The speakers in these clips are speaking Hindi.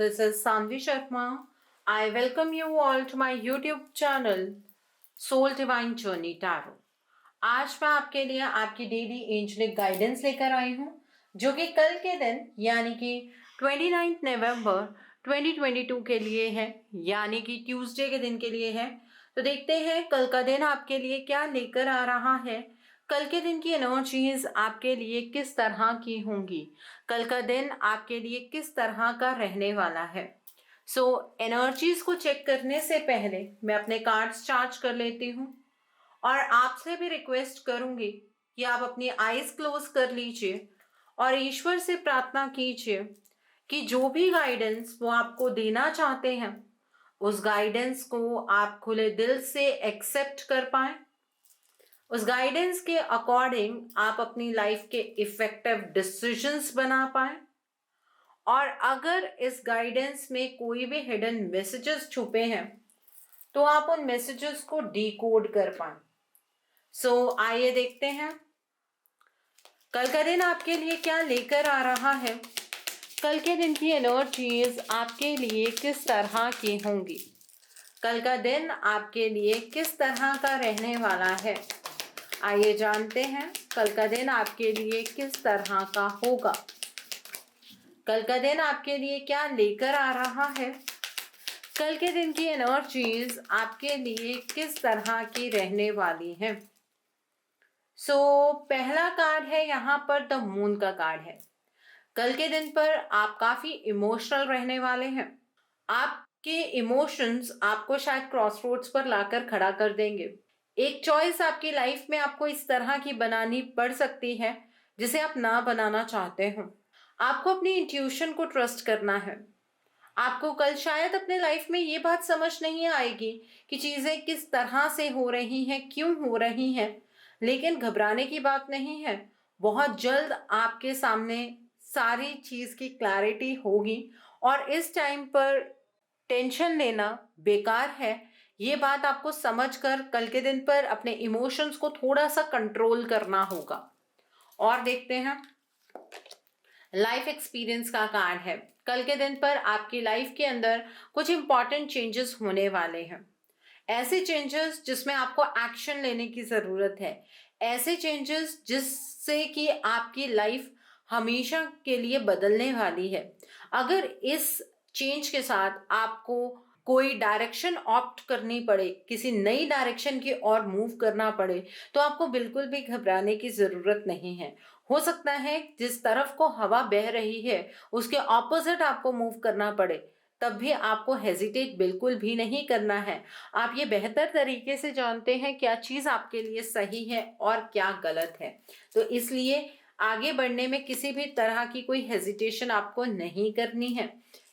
This is Sanvi Sharma. I welcome you all to my YouTube channel Soul Divine Journey Tarot. आज मैं आपके लिए आपकी डेली एंजलिक गाइडेंस लेकर आई हूँ जो कि कल के दिन यानी कि 29 नवंबर 2022 के लिए है, यानी कि ट्यूसडे के दिन के लिए है। तो देखते हैं कल का दिन आपके लिए क्या लेकर आ रहा है, कल के दिन की एनर्जीज आपके लिए किस तरह की होंगी, कल का दिन आपके लिए किस तरह का रहने वाला है। एनर्जीज को चेक करने से पहले मैं अपने कार्ड्स चार्ज कर लेती हूँ और आपसे भी रिक्वेस्ट करूंगी कि आप अपनी आईज क्लोज कर लीजिए और ईश्वर से प्रार्थना कीजिए कि जो भी गाइडेंस वो आपको देना चाहते हैं उस गाइडेंस को आप खुले दिल से एक्सेप्ट कर पाए। उस गाइडेंस के अकॉर्डिंग आप अपनी लाइफ के इफेक्टिव डिसीजंस बना पाए और अगर इस गाइडेंस में कोई भी हिडन मैसेजेस छुपे हैं तो आप उन मैसेजेस को डिकोड कर पाए। आइए देखते हैं कल का दिन आपके लिए क्या लेकर आ रहा है, कल के दिन की एनर्जीज आपके लिए किस तरह की होंगी, कल का दिन आपके लिए किस तरह का रहने वाला है। आइए जानते हैं कल का दिन आपके लिए किस तरह का होगा, कल का दिन आपके लिए क्या लेकर आ रहा है, कल के दिन की एनर्जीज आपके लिए किस तरह की रहने वाली हैं। पहला कार्ड है यहाँ पर द मून का कार्ड है। कल के दिन पर आप काफी इमोशनल रहने वाले हैं। आपके इमोशंस आपको शायद क्रॉसरोड्स पर लाकर खड़ा कर देंगे। एक चॉइस आपकी लाइफ में आपको इस तरह की बनानी पड़ सकती है जिसे आप ना बनाना चाहते हो। आपको अपनी इंट्यूशन को ट्रस्ट करना है। आपको कल शायद अपने लाइफ में ये बात समझ नहीं आएगी कि चीजें किस तरह से हो रही हैं, क्यों हो रही हैं, लेकिन घबराने की बात नहीं है। बहुत जल्द आपके सामने सारी चीज की क्लैरिटी होगी और इस टाइम पर टेंशन लेना बेकार है। ये बात आपको समझकर कल के दिन पर अपने इमोशंस को थोड़ा सा कंट्रोल करना होगा। और देखते हैं लाइफ एक्सपीरियंस का कार्ड है। कल के दिन पर आपकी लाइफ के अंदर कुछ इंपॉर्टेंट चेंजेस होने वाले हैं। ऐसे चेंजेस जिसमें आपको एक्शन लेने की जरूरत है, ऐसे चेंजेस जिससे कि आपकी लाइफ हमेशा के लिए बदलने वाली है। अगर इस चेंज के साथ आपको कोई डायरेक्शन ऑप्ट करनी पड़े, किसी नई डायरेक्शन की ओर मूव करना पड़े, तो आपको बिल्कुल भी घबराने की जरूरत नहीं है। हो सकता है जिस तरफ को हवा बह रही है उसके ऑपोजिट आपको मूव करना पड़े, तब भी आपको हेजिटेट बिल्कुल भी नहीं करना है। आप ये बेहतर तरीके से जानते हैं क्या चीज आपके लिए सही है और क्या गलत है, तो इसलिए आगे बढ़ने में किसी भी तरह की कोई हेजिटेशन आपको नहीं करनी है।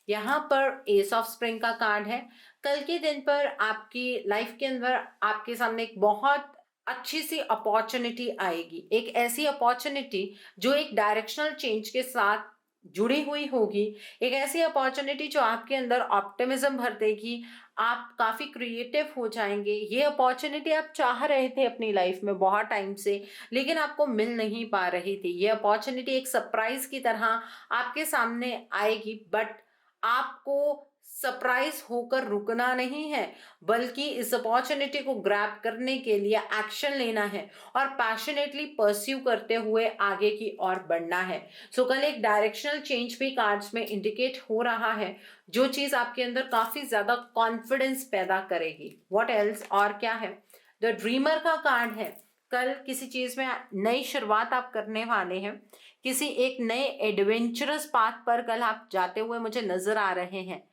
यहाँ पर एस ऑफ स्प्रिंग का कार्ड है। कल के दिन पर आपकी लाइफ के अंदर आपके सामने एक बहुत अच्छी सी अपॉर्चुनिटी आएगी, एक ऐसी अपॉर्चुनिटी जो एक डायरेक्शनल चेंज के साथ जुड़ी हुई होगी, एक ऐसी अपॉर्चुनिटी जो आपके अंदर ऑप्टिमिज्म भर देगी। आप काफी क्रिएटिव हो जाएंगे। ये अपॉर्चुनिटी आप चाह रहे थे अपनी लाइफ में बहुत टाइम से, लेकिन आपको मिल नहीं पा रही थी। ये अपॉर्चुनिटी एक सरप्राइज की तरह आपके सामने आएगी, बट आपको सरप्राइज होकर रुकना नहीं है, बल्कि इस अपॉर्चुनिटी को ग्रैब करने के लिए एक्शन लेना है और पैशनेटली परस्यू करते हुए आगे की ओर बढ़ना है। कल एक डायरेक्शनल चेंज भी कार्ड्स में इंडिकेट हो रहा है, जो चीज आपके अंदर काफी ज्यादा कॉन्फिडेंस पैदा करेगी। व्हाट एल्स, और क्या है, द ड्रीमर का कार्ड है। कल किसी चीज में नई शुरुआत आप करने वाले हैं, किसी एक नए एडवेंचरस पाथ पर कल आप जाते हुए मुझे नजर आ रहे हैं।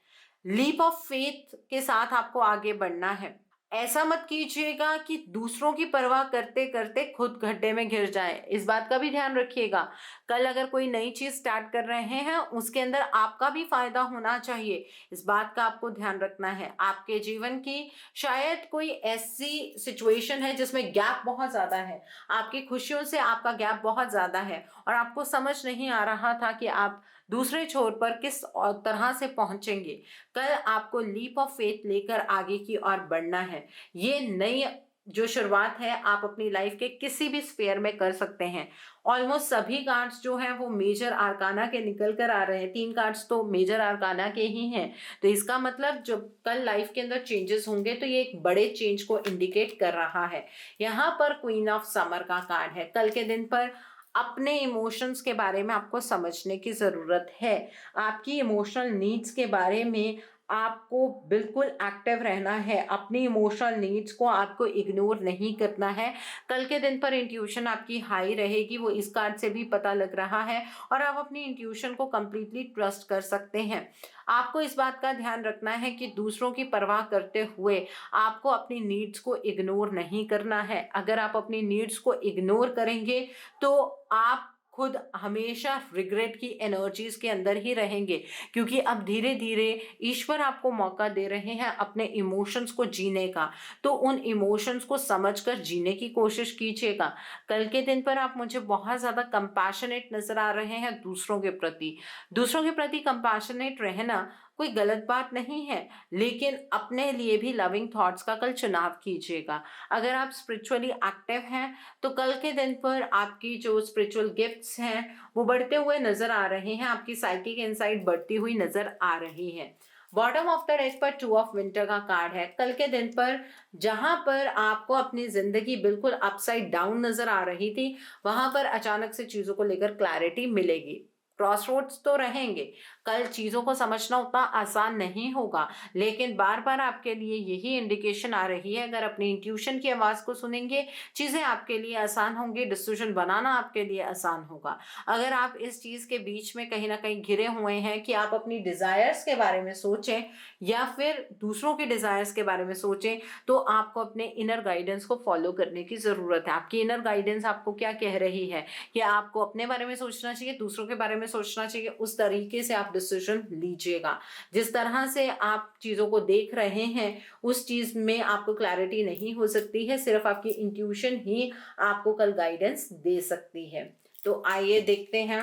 लीप ऑफ फेथ के साथ आपको आगे बढ़ना है। ऐसा मत कीजिएगा कि दूसरों की परवाह करते करते खुद गड्ढे में घिर जाए, इस बात का भी ध्यान रखिएगा। कल अगर कोई नई चीज स्टार्ट कर रहे हैं उसके अंदर आपका भी फायदा होना चाहिए, इस बात का आपको ध्यान रखना है। आपके जीवन की शायद कोई ऐसी सिचुएशन है जिसमें गैप बहुत ज्यादा है, आपकी खुशियों से आपका गैप बहुत ज्यादा है और आपको समझ नहीं आ रहा था कि आप दूसरे छोर पर किस तरह से पहुंचेंगे। कल आपको लीप ऑफ फेथ लेकर आगे की ओर बढ़ना है। ये नई जो शुरुआत है आप अपनी लाइफ के किसी भी स्फेयर में कर सकते हैं। ऑलमोस्ट सभी कार्ड्स जो हैं वो मेजर आर्काना के निकल कर आ रहे हैं, 3 कार्ड्स तो मेजर आर्काना के ही हैं। तो इसका मतलब जब कल लाइफ के अंदर चेंजेस होंगे तो ये एक बड़े चेंज को इंडिकेट कर रहा है। यहाँ पर क्वीन ऑफ समर का कार्ड है। कल के दिन पर अपने इमोशंस के बारे में आपको समझने की ज़रूरत है। आपकी इमोशनल नीड्स के बारे में आपको बिल्कुल एक्टिव रहना है। अपनी इमोशनल नीड्स को आपको इग्नोर नहीं करना है। कल के दिन पर इंट्यूशन आपकी हाई रहेगी, वो इस कार्ड से भी पता लग रहा है, और आप अपनी इंट्यूशन को कंप्लीटली ट्रस्ट कर सकते हैं। आपको इस बात का ध्यान रखना है कि दूसरों की परवाह करते हुए आपको अपनी नीड्स को इग्नोर नहीं करना है। अगर आप अपनी नीड्स को इग्नोर करेंगे तो आप खुद हमेशा रिग्रेट की एनर्जीज के अंदर ही रहेंगे, क्योंकि अब धीरे धीरे ईश्वर आपको मौका दे रहे हैं अपने इमोशंस को जीने का। तो उन इमोशंस को समझकर जीने की कोशिश कीजिएगा। कल के दिन पर आप मुझे बहुत ज़्यादा कंपैशनेट नज़र आ रहे हैं दूसरों के प्रति। दूसरों के प्रति कंपैशनेट रहना कोई गलत बात नहीं है, लेकिन अपने लिए भी लविंग थॉट्स का कल चुनाव कीजिएगा। अगर आप स्पिरिचुअली एक्टिव हैं तो कल के दिन पर आपकी जो स्पिरिचुअल गिफ्ट्स हैं वो बढ़ते हुए नजर आ रहे हैं। आपकी साइकिक इनसाइट बढ़ती हुई नजर आ रही है। बॉटम ऑफ द डेक पर 2 ऑफ विंटर का कार्ड है। कल के दिन पर जहां पर आपको अपनी जिंदगी बिल्कुल अपसाइड डाउन नजर आ रही थी, वहां पर अचानक से चीजों को लेकर क्लैरिटी मिलेगी। क्रॉसरोड्स तो रहेंगे, कल चीज़ों को समझना उतना आसान नहीं होगा, लेकिन बार बार आपके लिए यही इंडिकेशन आ रही है, अगर अपनी इंट्यूशन की आवाज़ को सुनेंगे चीज़ें आपके लिए आसान होंगी, डिसीजन बनाना आपके लिए आसान होगा। अगर आप इस चीज़ के बीच में कहीं ना कहीं घिरे हुए हैं कि आप अपनी डिज़ायर्स के बारे में सोचें या फिर दूसरों के डिज़ायर्स के बारे में सोचें, तो आपको अपने इनर गाइडेंस को फॉलो करने की ज़रूरत है। आपकी इनर गाइडेंस आपको क्या कह रही है कि आपको अपने बारे में सोचना चाहिए, दूसरों के बारे में सोचना चाहिए, उस तरीके से आप डिसीजन लीजिएगा। जिस तरह से आप चीज़ों को देख रहे हैं उस चीज़ में आपको क्लैरिटी नहीं हो सकती है, सिर्फ आपकी इंट्यूशन ही आपको कल गाइडेंस दे सकती है। तो आइए देखते हैं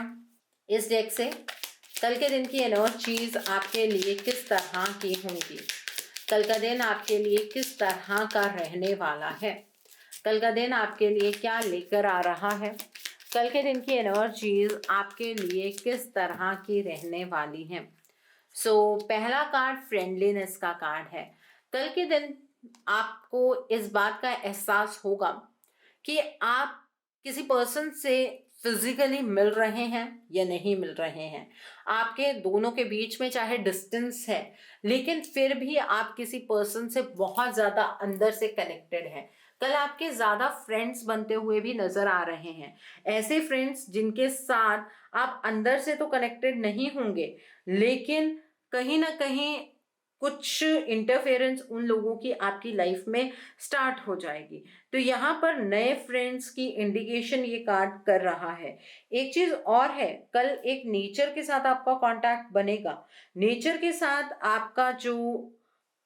इस डेक से कल के दिन की एनर्जीज आपके लिए किस तरह की होंगी। कल का दिन आपके लिए किस तरह का रहने वाला है, कल का दिन आपके लिए क्या लेकर आ रहा है, कल के दिन की एनर्जीज आपके लिए किस तरह की रहने वाली हैं। पहला कार्ड फ्रेंडलीनेस का कार्ड है। कल के दिन आपको इस बात का एहसास होगा कि आप किसी पर्सन से फिजिकली मिल रहे हैं या नहीं मिल रहे हैं। आपके दोनों के बीच में चाहे डिस्टेंस है, लेकिन फिर भी आप किसी पर्सन से बहुत ज़्यादा अंदर से कनेक्टेड हैं। कल आपके ज़्यादा फ्रेंड्स बनते हुए भी नज़र आ रहे हैं, ऐसे फ्रेंड्स जिनके साथ आप अंदर से तो कनेक्टेड नहीं होंगे, लेकिन कहीं ना कहीं कुछ इंटरफेरेंस उन लोगों की आपकी लाइफ में स्टार्ट हो जाएगी। तो यहाँ पर नए फ्रेंड्स की इंडिकेशन ये कार्ड कर रहा है। एक चीज़ और है, कल एक नेचर के साथ आपका कांटेक्ट बनेगा। नेचर के साथ आपका जो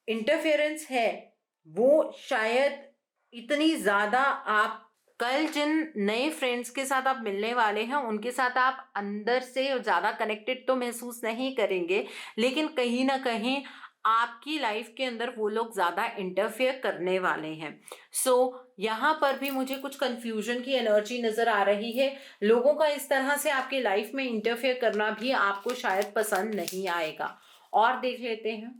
इंटरफेरेंस है वो शायद इतनी ज़्यादा, आप कल जिन नए फ्रेंड्स के साथ आप मिलने वाले हैं उनके साथ आप अंदर से ज़्यादा कनेक्टेड तो महसूस नहीं करेंगे, लेकिन कहीं ना कहीं आपकी लाइफ के अंदर वो लोग ज़्यादा इंटरफेयर करने वाले हैं। यहाँ पर भी मुझे कुछ कंफ्यूजन की एनर्जी नज़र आ रही है। लोगों का इस तरह से आपकी लाइफ में इंटरफेयर करना भी आपको शायद पसंद नहीं आएगा। और देख लेते हैं,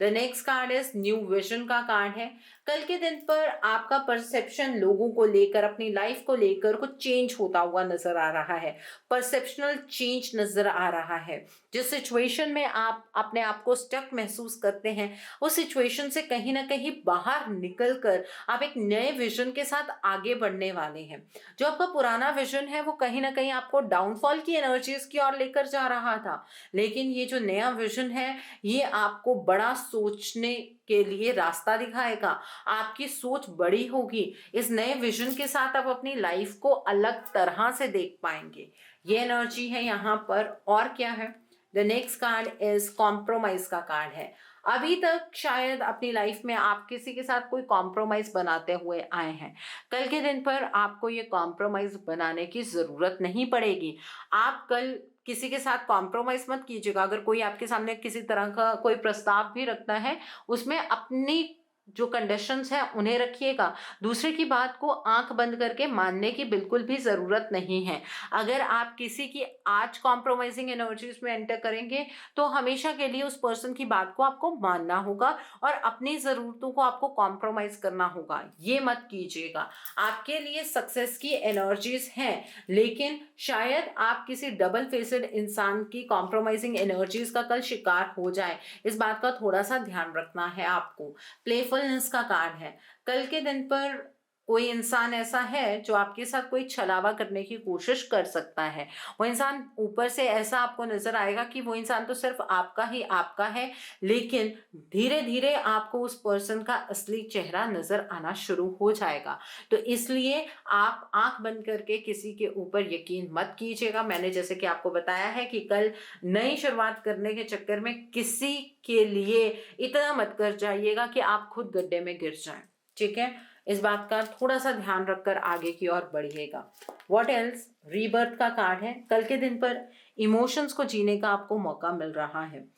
the next card is new vision का कार्ड है। कल के दिन पर आपका परसेप्शन लोगों को लेकर, अपनी लाइफ को लेकर कुछ चेंज होता हुआ नजर आ रहा है। परसेप्शनल चेंज नजर आ रहा है। जिस सिचुएशन में आप अपने आप को स्टक महसूस करते हैं, उस सिचुएशन से कहीं ना कहीं बाहर निकलकर आप एक नए विजन के साथ आगे बढ़ने वाले हैं। जो आपका पुराना विजन है वो कहीं ना कहीं आपको डाउनफॉल की एनर्जीज की ओर लेकर जा रहा था, लेकिन ये जो नया विजन है ये आपको बड़ा सोचने के लिए रास्ता दिखाएगा। आपकी सोच बड़ी होगी। इस नए विजन के साथ आप अपनी लाइफ को अलग तरह से देख पाएंगे। ये एनर्जी है यहाँ पर। और क्या है, the next card is compromise का कार्ड है। अभी तक शायद अपनी लाइफ में आप किसी के साथ कोई कॉम्प्रोमाइज बनाते हुए आए हैं। कल के दिन पर आपको ये कॉम्प्रोमाइज बनाने की ज़रूरत नहीं पड़ेगी। आप कल किसी के साथ कॉम्प्रोमाइज मत कीजिएगा। अगर कोई आपके सामने किसी तरह का कोई प्रस्ताव भी रखता है, उसमें अपनी जो कंडीशंस हैं उन्हें रखिएगा। दूसरे की बात को आंख बंद करके मानने की बिल्कुल भी ज़रूरत नहीं है। अगर आप किसी की आज कॉम्प्रोमाइजिंग एनर्जीज में एंटर करेंगे तो हमेशा के लिए उस पर्सन की बात को आपको मानना होगा और अपनी ज़रूरतों को आपको कॉम्प्रोमाइज़ करना होगा। ये मत कीजिएगा। आपके लिए सक्सेस की एनर्जीज हैं, लेकिन शायद आप किसी डबल फेसेड इंसान की कॉम्प्रोमाइजिंग एनर्जीज का कल शिकार हो जाए। इस बात का थोड़ा सा ध्यान रखना है आपको। प्लेफुलनेस का कार्ड है। कल के दिन पर कोई इंसान ऐसा है जो आपके साथ कोई छलावा करने की कोशिश कर सकता है। वो इंसान ऊपर से ऐसा आपको नजर आएगा कि वो इंसान तो सिर्फ आपका ही आपका है, लेकिन धीरे धीरे आपको उस पर्सन का असली चेहरा नजर आना शुरू हो जाएगा। तो इसलिए आप आंख बंद करके किसी के ऊपर यकीन मत कीजिएगा। मैंने जैसे कि आपको बताया है कि कल नई शुरुआत करने के चक्कर में किसी के लिए इतना मत कर जाइएगा कि आप खुद गड्ढे में गिर जाएं। ठीक है, इस बात का थोड़ा सा ध्यान रखकर आगे की ओर बढ़िएगा। व्हाट एल्स, रीबर्थ का कार्ड है। कल के दिन पर इमोशंस को जीने का आपको मौका मिल रहा है।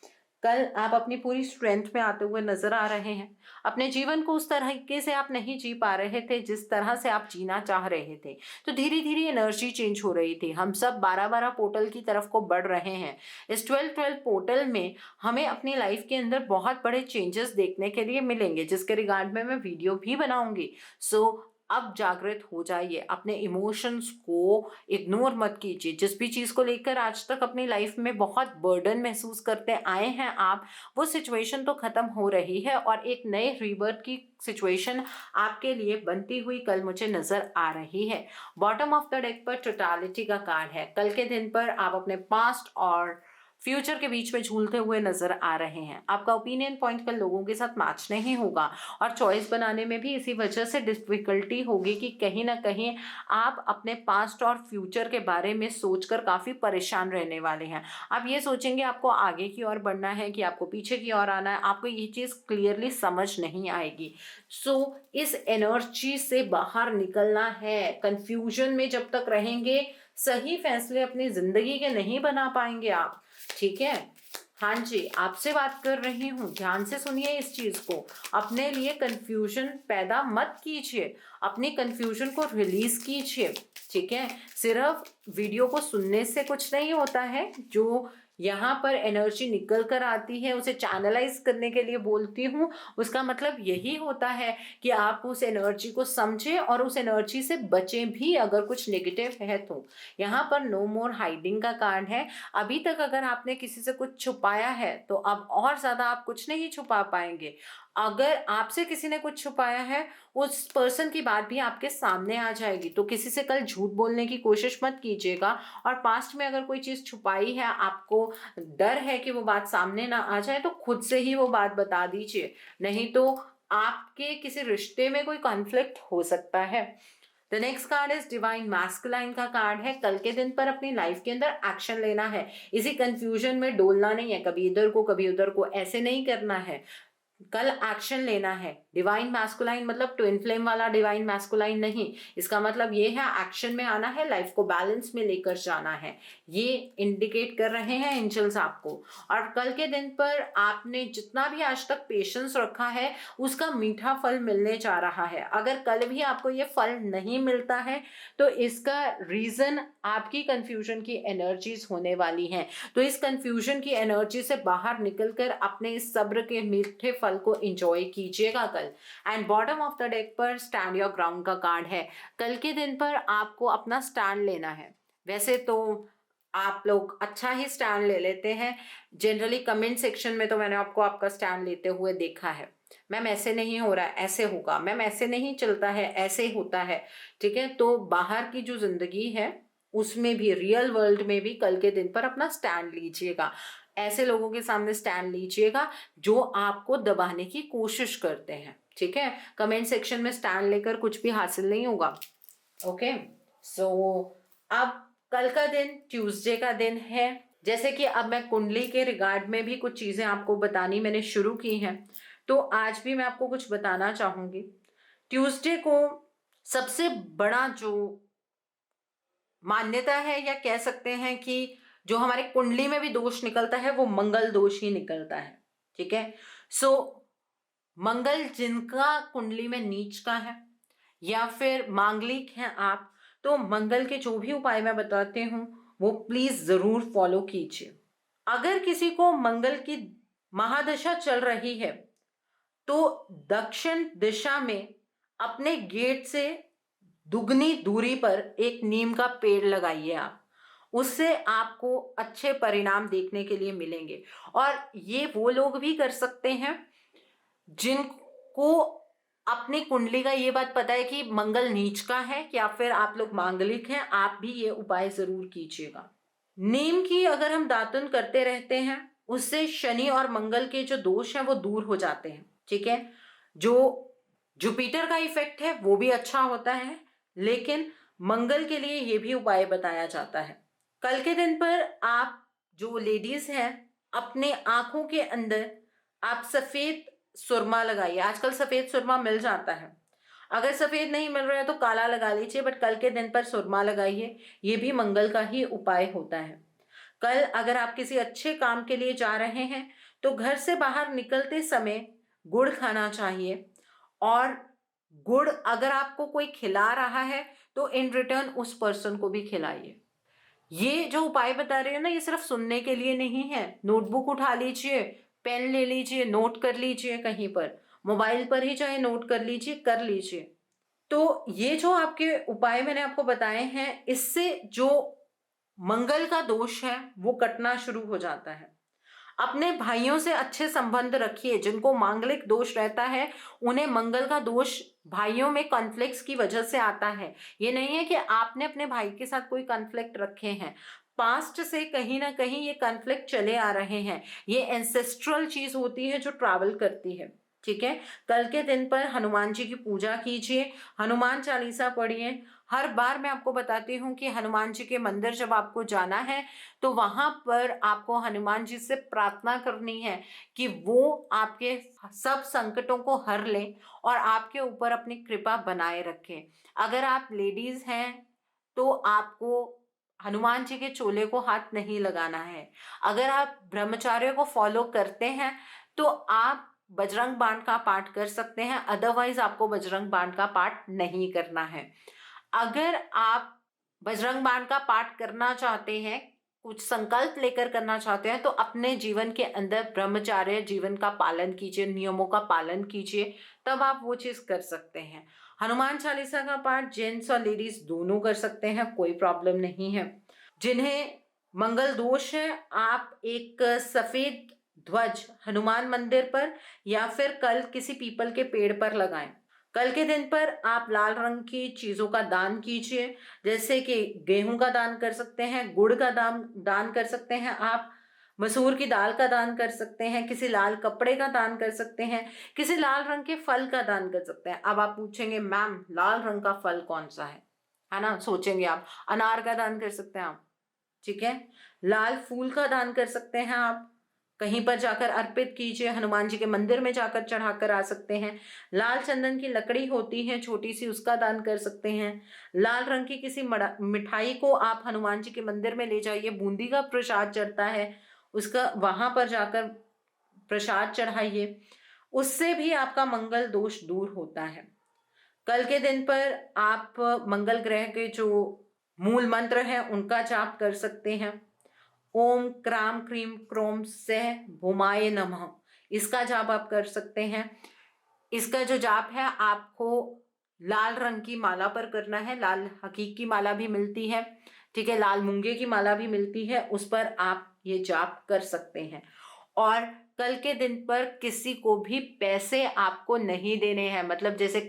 कल आप अपनी पूरी स्ट्रेंथ में आते हुए नजर आ रहे हैं। अपने जीवन को उस तरीके से आप नहीं जी पा रहे थे जिस तरह से आप जीना चाह रहे थे, तो धीरे धीरे एनर्जी चेंज हो रही थी। हम सब 12-12 पोर्टल की तरफ को बढ़ रहे हैं। इस 12-12 पोर्टल में हमें अपनी लाइफ के अंदर बहुत बड़े चेंजेस देखने के लिए मिलेंगे, जिसके रिगार्ड में मैं वीडियो भी बनाऊंगी। सो अब जागृत हो जाइए, अपने इमोशंस को इग्नोर मत कीजिए। जिस भी चीज़ को लेकर आज तक अपनी लाइफ में बहुत बर्डन महसूस करते आए हैं आप, वो सिचुएशन तो ख़त्म हो रही है और एक नए रीबर्थ की सिचुएशन आपके लिए बनती हुई कल मुझे नज़र आ रही है। बॉटम ऑफ द डेक पर टोटालिटी का कार्ड है। कल के दिन पर आप अपने पास्ट और फ्यूचर के बीच में झूलते हुए नजर आ रहे हैं। आपका ओपिनियन पॉइंट कल लोगों के साथ मैच नहीं होगा और चॉइस बनाने में भी इसी वजह से डिफिकल्टी होगी कि कहीं ना कहीं आप अपने पास्ट और फ्यूचर के बारे में सोचकर काफ़ी परेशान रहने वाले हैं। आप ये सोचेंगे आपको आगे की ओर बढ़ना है कि आपको पीछे की ओर आना है, आपको ये चीज़ क्लियरली समझ नहीं आएगी। सो इस एनर्जी से बाहर निकलना है। कंफ्यूजन में जब तक रहेंगे, सही फैसले अपनी जिंदगी के नहीं बना पाएंगे आप। ठीक है, हाँ जी, आपसे बात कर रही हूँ, ध्यान से सुनिए इस चीज को। अपने लिए कंफ्यूजन पैदा मत कीजिए, अपनी कंफ्यूजन को रिलीज कीजिए। ठीक है, सिर्फ वीडियो को सुनने से कुछ नहीं होता है। जो यहाँ पर एनर्जी निकल कर आती है उसे चैनलाइज करने के लिए बोलती हूँ, उसका मतलब यही होता है कि आप उस एनर्जी को समझें और उस एनर्जी से बचें भी अगर कुछ नेगेटिव है तो। यहाँ पर नो मोर हाइडिंग का कार्ड है। अभी तक अगर आपने किसी से कुछ छुपाया है तो अब और ज़्यादा आप कुछ नहीं छुपा पाएंगे। अगर आपसे किसी ने कुछ छुपाया है, उस पर्सन की बात भी आपके सामने आ जाएगी। तो किसी से कल झूठ बोलने की कोशिश मत कीजिएगा। और पास्ट में अगर कोई चीज़ छुपाई है, आपको डर है कि वो बात सामने ना आ जाए, तो खुद से ही वो बात बता दीजिए, नहीं तो आपके किसी रिश्ते में कोई कॉन्फ्लिक्ट हो सकता है। The next card is divine masculine का कार्ड है। कल के दिन पर अपनी लाइफ के अंदर एक्शन लेना है। इसी कंफ्यूजन में डोलना नहीं है, कभी इधर को कभी उधर को, ऐसे नहीं करना है। कल एक्शन लेना है। डिवाइन मैस्कुलाइन मतलब ट्विन फ्लेम वाला डिवाइन मैस्कुलाइन नहीं, इसका मतलब ये है एक्शन में आना है, लाइफ को बैलेंस में लेकर जाना है। ये इंडिकेट कर रहे हैं एंजल्स आपको। और कल के दिन पर आपने जितना भी आज तक पेशेंस रखा है उसका मीठा फल मिलने जा रहा है। अगर कल भी आपको ये फल नहीं मिलता है तो इसका रीजन आपकी कंफ्यूजन की एनर्जीज होने वाली हैं। तो इस कंफ्यूजन की एनर्जी से बाहर निकलकर अपने इस सब्र के मीठे फल को एंजॉय कीजिएगा कल। And bottom of the deck पर स्टैंड योर ग्राउंड का कार्ड है। कल के दिन पर आपको अपना स्टैंड लेना है। वैसे तो आप लोग अच्छा ही स्टैंड ले लेते हैं जनरली, कमेंट सेक्शन में तो मैंने आपको आपका स्टैंड लेते हुए देखा है। मैम ऐसे नहीं हो रहा है, ऐसे होगा, मैम ऐसे नहीं चलता है, ऐसे होता है। ठीक है, तो बाहर की जो जिंदगी है उसमें भी, रियल वर्ल्ड में भी कल के दिन पर अपना स्टैंड लीजिएगा। ऐसे लोगों के सामने स्टैंड लीजिएगा जो आपको दबाने की कोशिश करते हैं। ठीक है, कमेंट सेक्शन में स्टैंड लेकर कुछ भी हासिल नहीं होगा। ओके, सो अब कल का दिन ट्यूसडे का दिन है। जैसे कि अब मैं कुंडली के रिगार्ड में भी कुछ चीजें आपको बतानी मैंने शुरू की हैं, तो आज भी मैं आपको कुछ बताना चाहूंगी। ट्यूसडे को सबसे बड़ा जो मान्यता है, या कह सकते हैं कि जो हमारे कुंडली में भी दोष निकलता है, वो मंगल दोष ही निकलता है। ठीक है, सो मंगल जिनका कुंडली में नीच का है या फिर मांगलिक हैं आप, तो मंगल के जो भी उपाय मैं बताती हूँ वो प्लीज जरूर फॉलो कीजिए। अगर किसी को मंगल की महादशा चल रही है तो दक्षिण दिशा में अपने गेट से दुगनी दूरी पर एक नीम का पेड़ लगाइए आप, उससे आपको अच्छे परिणाम देखने के लिए मिलेंगे। और ये वो लोग भी कर सकते हैं जिनको अपनी कुंडली का ये बात पता है कि मंगल नीच का है या फिर आप लोग मांगलिक हैं, आप भी ये उपाय जरूर कीजिएगा। नीम की अगर हम दातुन करते रहते हैं उससे शनि और मंगल के जो दोष हैं वो दूर हो जाते हैं, ठीक है। जो जुपिटर का इफेक्ट है वो भी अच्छा होता है, लेकिन मंगल के लिए ये भी उपाय बताया जाता है। कल के दिन पर आप जो लेडीज हैं अपने आंखों के अंदर आप सफेद सुरमा लगाइए। आजकल सफेद सुरमा मिल जाता है, अगर सफेद नहीं मिल रहा है तो काला लगा लीजिए, बट कल के दिन पर सुरमा लगाइए, ये भी मंगल का ही उपाय होता है। कल अगर आप किसी अच्छे काम के लिए जा रहे हैं तो घर से बाहर निकलते समय गुड़ खाना चाहिए, और गुड़ अगर आपको कोई खिला रहा है तो इन रिटर्न उस पर्सन को भी खिलाइए। ये जो उपाय बता रही हूँ ना, ये सिर्फ सुनने के लिए नहीं है। नोटबुक उठा लीजिए, पेन ले लीजिए, नोट कर लीजिए, कहीं पर मोबाइल पर ही चाहे नोट कर लीजिए, कर लीजिए। तो ये जो आपके उपाय मैंने आपको बताए हैं, इससे जो मंगल का दोष है वो कटना शुरू हो जाता है। अपने भाइयों से अच्छे संबंध रखिए। जिनको मांगलिक दोष रहता है उन्हें मंगल का दोष भाइयों में कॉन्फ्लिक्ट्स की वजह से आता है। ये नहीं है कि आपने अपने भाई के साथ कोई कॉन्फ्लिक्ट रखे हैं, पास्ट से कहीं ना कहीं ये कॉन्फ्लिक्ट चले आ रहे हैं। ये एंसेस्ट्रल चीज होती है जो ट्रैवल करती है, ठीक है। कल के दिन पर हनुमान जी की पूजा कीजिए, हनुमान चालीसा पढ़िए। हर बार मैं आपको बताती हूँ कि हनुमान जी के मंदिर जब आपको जाना है तो वहां पर आपको हनुमान जी से प्रार्थना करनी है कि वो आपके सब संकटों को हर लें और आपके ऊपर अपनी कृपा बनाए रखें। अगर आप लेडीज हैं तो आपको हनुमान जी के चोले को हाथ नहीं लगाना है। अगर आप ब्रह्मचार्य को फॉलो करते हैं तो आप बजरंग बाण का पाठ कर सकते हैं, अदरवाइज आपको बजरंग बाण का पाठ नहीं करना है। अगर आप बजरंग बाण का पाठ करना चाहते हैं, कुछ संकल्प लेकर करना चाहते हैं, तो अपने जीवन के अंदर ब्रह्मचार्य जीवन का पालन कीजिए, नियमों का पालन कीजिए, तब आप वो चीज कर सकते हैं। हनुमान चालीसा का पाठ जेंट्स और लेडीज दोनों कर सकते हैं, कोई प्रॉब्लम नहीं है। जिन्हें मंगल दोष है, आप एक सफेद ध्वज हनुमान मंदिर पर या फिर कल किसी पीपल के पेड़ पर लगाएं। कल के दिन पर आप लाल रंग की चीजों का दान कीजिए, जैसे कि गेहूं का दान कर सकते हैं, गुड़ का दान कर सकते हैं, आप मसूर की दाल का दान कर सकते हैं, किसी लाल कपड़े का दान कर सकते हैं, किसी लाल रंग के फल का दान कर सकते हैं। अब आप पूछेंगे मैम लाल रंग का फल कौन सा है ना, सोचेंगे आप, अनार का दान कर सकते हैं आप, ठीक है। लाल फूल का दान कर सकते हैं आप, कहीं पर जाकर अर्पित कीजिए, हनुमान जी के मंदिर में जाकर चढ़ाकर आ सकते हैं। लाल चंदन की लकड़ी होती है छोटी सी, उसका दान कर सकते हैं। लाल रंग की किसी मिठाई को आप हनुमान जी के मंदिर में ले जाइए, बूंदी का प्रसाद चढ़ता है, उसका वहां पर जाकर प्रसाद चढ़ाइए, उससे भी आपका मंगल दोष दूर होता है। कल के दिन पर आप मंगल ग्रह के जो मूल मंत्र हैं उनका जाप कर सकते हैं। ओम क्राम क्रीम क्रोम से भूमाय नमः, इसका जाप आप कर सकते हैं। इसका जो जाप है आपको लाल रंग की माला पर करना है, लाल हकीक की माला भी मिलती है, ठीक है, लाल मूंगे की माला भी मिलती है, उस पर आप ये जाप कर सकते हैं। और कल के दिन पर किसी को भी पैसे आपको नहीं देने हैं, मतलब जैसे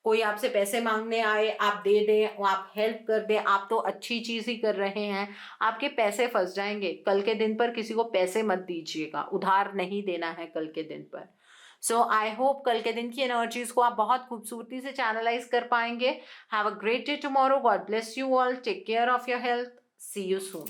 कोई आपसे पैसे मांगने आए आप दे दें, आप हेल्प कर दें, आप तो अच्छी चीज ही कर रहे हैं, आपके पैसे फंस जाएंगे। कल के दिन पर किसी को पैसे मत दीजिएगा, उधार नहीं देना है कल के दिन पर। सो आई होप कल के दिन की एनर्जीज को आप बहुत खूबसूरती से चैनलाइज कर पाएंगे। Have a great day tomorrow, God bless you all, take care of your health, see you soon.